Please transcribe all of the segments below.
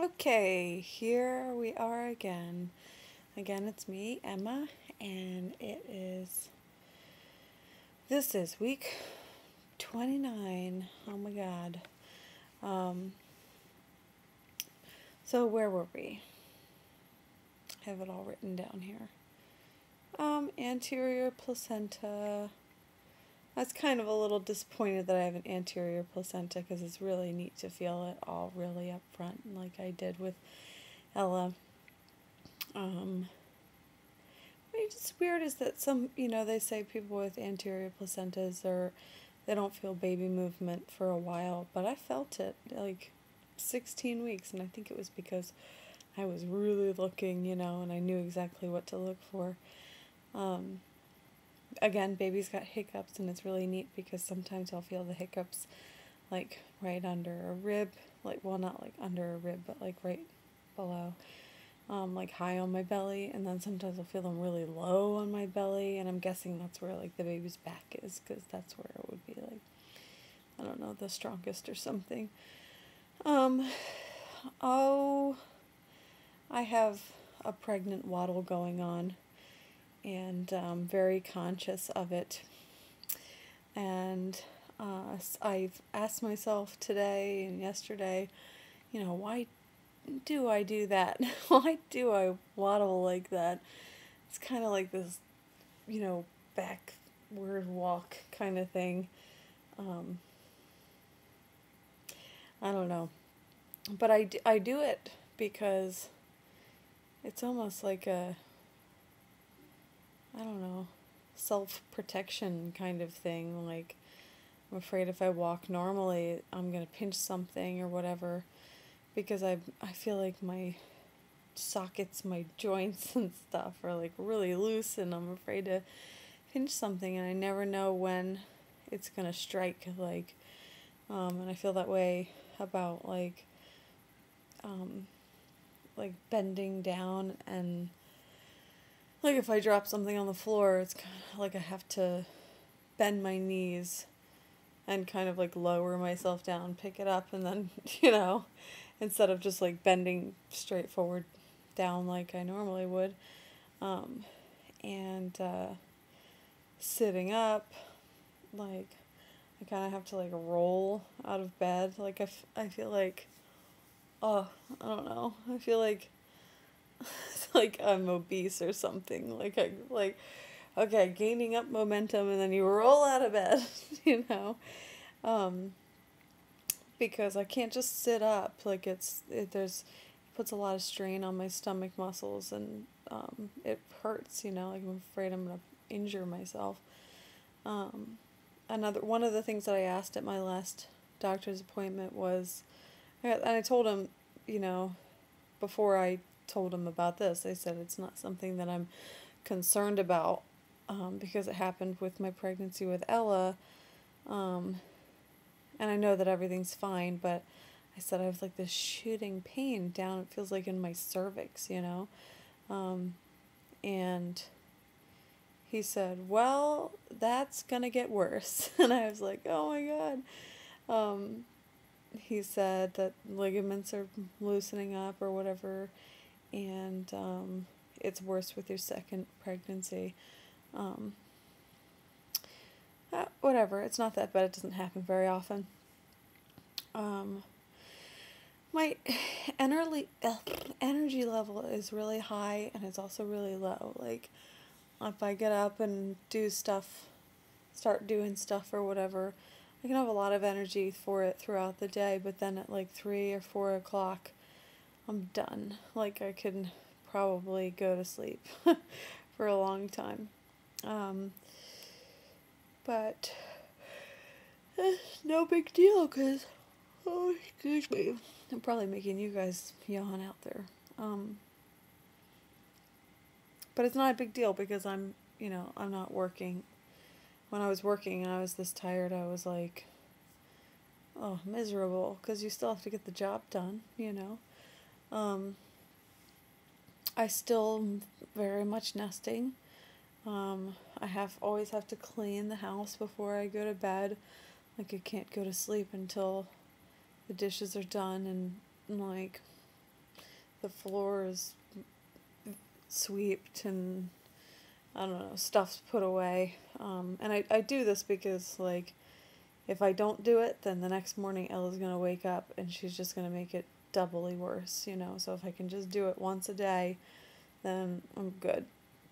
Okay, here we are again. Again, it's me, Emma, and this is week 29. Oh my god. Um, so where were we? I have it all written down here. Anterior placenta. I was kind of a little disappointed that I have an anterior placenta because it's really neat to feel it all really up front, like I did with Ella. Um, What's weird is that they say people with anterior placentas they don't feel baby movement for a while, but I felt it like 16 weeks, and I think it was because I was really looking, and I knew exactly what to look for. Um, Again, baby's got hiccups, and it's really neat because sometimes I'll feel the hiccups like right under a rib, not like under a rib, but like right below. Like high on my belly, and then sometimes I'll feel them really low on my belly, and I'm guessing that's where like the baby's back is, because that's where it would be like, I don't know, the strongest or something. Um, oh, I have a pregnant waddle going on, and very conscious of it. And I've asked myself today and yesterday, why do I do that? Why do I waddle like that? It's kind of like this, backward walk kind of thing. Um, I don't know. But I do it because it's almost like I don't know, self protection kind of thing. Like, I'm afraid if I walk normally, I'm going to pinch something or whatever, because I feel like my sockets, my joints and stuff are like really loose, and I'm afraid to pinch something, and I never know when it's gonna strike. And I feel that way about um, like bending down, and like if I drop something on the floor, it's kind of like I have to bend my knees and kind of like lower myself down, pick it up, and then instead of just like bending straight forward down like I normally would, um, and sitting up, like I kind of have to like roll out of bed. Like I feel like, oh, I don't know. I feel like it's like I'm obese or something. Okay, gaining up momentum, and then you roll out of bed, you know. Um, because I can't just sit up. Like it puts a lot of strain on my stomach muscles, and it hurts. Like I'm afraid I'm gonna injure myself. Um, Another one of the things that I asked at my last doctor's appointment was, and I told him, you know, before I told him about this, I said it's not something that I'm concerned about, because it happened with my pregnancy with Ella, um, and I know that everything's fine, but I said I have like this shooting pain down. It feels like in my cervix. Um, and he said, "Well, that's gonna get worse," and I was like, "Oh my god." Um, he said that ligaments are loosening up or whatever, and it's worse with your second pregnancy. Um, Whatever, it's not that bad. It doesn't happen very often. Um, my energy level is really high, and it's also really low. Like, if I get up and start doing stuff or whatever, I can have a lot of energy for it throughout the day, but then at like 3 or 4 o'clock, I'm done. Like, I could probably go to sleep for a long time. Um, but no big deal, because, oh, excuse me, I'm probably making you guys yawn out there. Um, but it's not a big deal because I'm not working. When I was working and I was this tired, I was like, oh, miserable, because you still have to get the job done. Um, I still am very much nesting. I always have to clean the house before I go to bed. Like, I can't go to sleep until the dishes are done, and like the floor is swept and, I don't know, stuff's put away. And I do this because, like, if I don't do it, then the next morning Ella's going to wake up and she's just going to make it doubly worse, you know. So if I can just do it once a day, then I'm good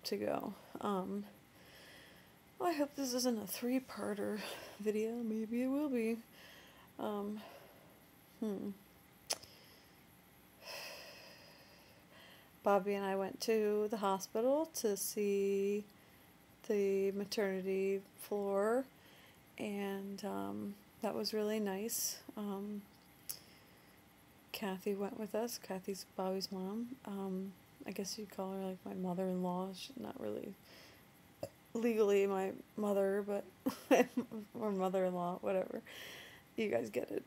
to go. Well, I hope this isn't a 3-parter video. Maybe it will be. Bobby and I went to the hospital to see the maternity floor, and that was really nice. Kathy went with us. Kathy's Bobby's mom. I guess you'd call her like my mother-in-law. She's not really legally my mother, but or mother-in-law, whatever. You guys get it.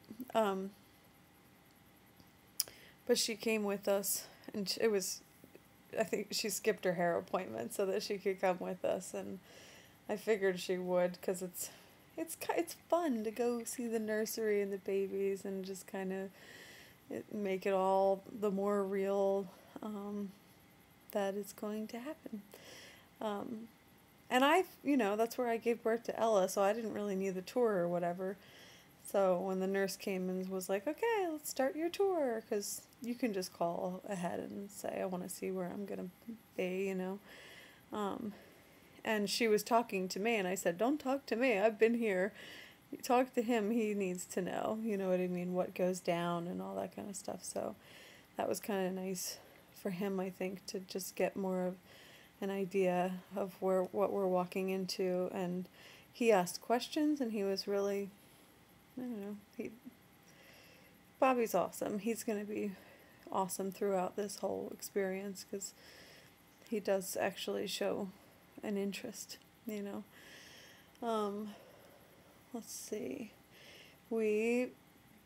But she came with us, and I think she skipped her hair appointment so that she could come with us, and I figured she would, because it's fun to go see the nursery and the babies and just kind of make it all the more real that it's going to happen. And that's where I gave birth to Ella, so I didn't really need the tour or whatever. So when the nurse came and was like, okay, let's start your tour, because you can just call ahead and say, I want to see where I'm going to be, you know. And she was talking to me, and I said, don't talk to me, I've been here. You talk to him, he needs to know, you know what I mean, what goes down and all that kind of stuff. So that was kind of nice for him, I think, to just get more of an idea of what we're walking into. And he asked questions, and he was really, I don't know, Bobby's awesome. He's going to be awesome throughout this whole experience, because he does actually show an interest, you know. Let's see. We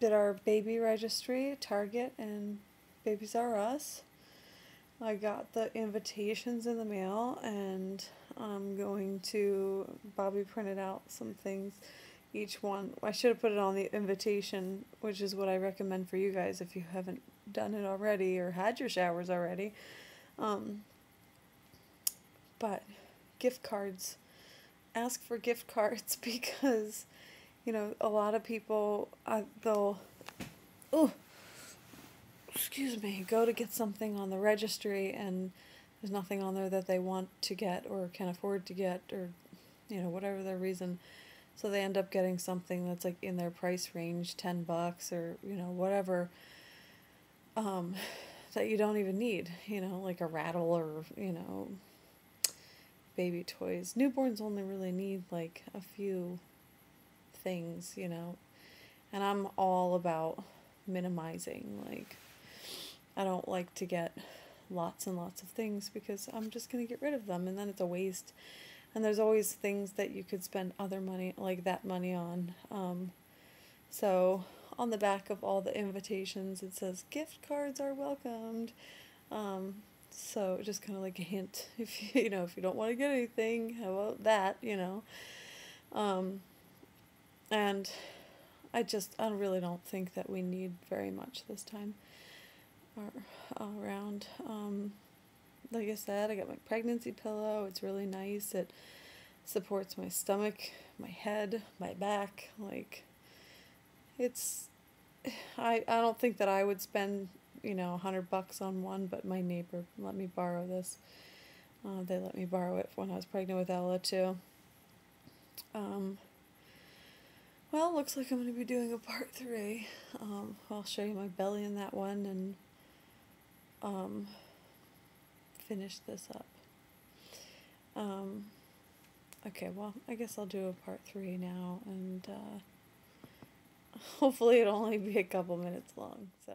did our baby registry at Target and Babies R Us. I got the invitations in the mail, and Bobby printed out some things. Each one, I should have put it on the invitation, which is what I recommend for you guys if you haven't done it already or had your showers already. But gift cards. Ask for gift cards, because, you know, a lot of people, they'll, go to get something on the registry, and there's nothing on there that they want to get or can afford to get, or, you know, whatever their reason. So they end up getting something that's like in their price range, $10 or, you know, whatever, that you don't even need, you know, like a rattle or, you know, baby toys. Newborns only really need like a few things, you know, and I'm all about minimizing. Like, I don't like to get lots and lots of things, because I'm just going to get rid of them, and then it's a waste. And there's always things that you could spend other money, like that money on. So on the back of all the invitations, it says gift cards are welcomed. So just kind of like a hint, if you don't want to get anything, how about that, you know. And I really don't think that we need very much this time around. Like I said, I got my pregnancy pillow. It's really nice. It supports my stomach, my head, my back. Like, I don't think that I would spend, $100 on one, but my neighbor let me borrow this. They let me borrow it when I was pregnant with Ella too. Well, looks like I'm going to be doing a part 3. I'll show you my belly in that one, and finish this up. Okay, well, I guess I'll do a part 3 now, and hopefully it'll only be a couple minutes long, so.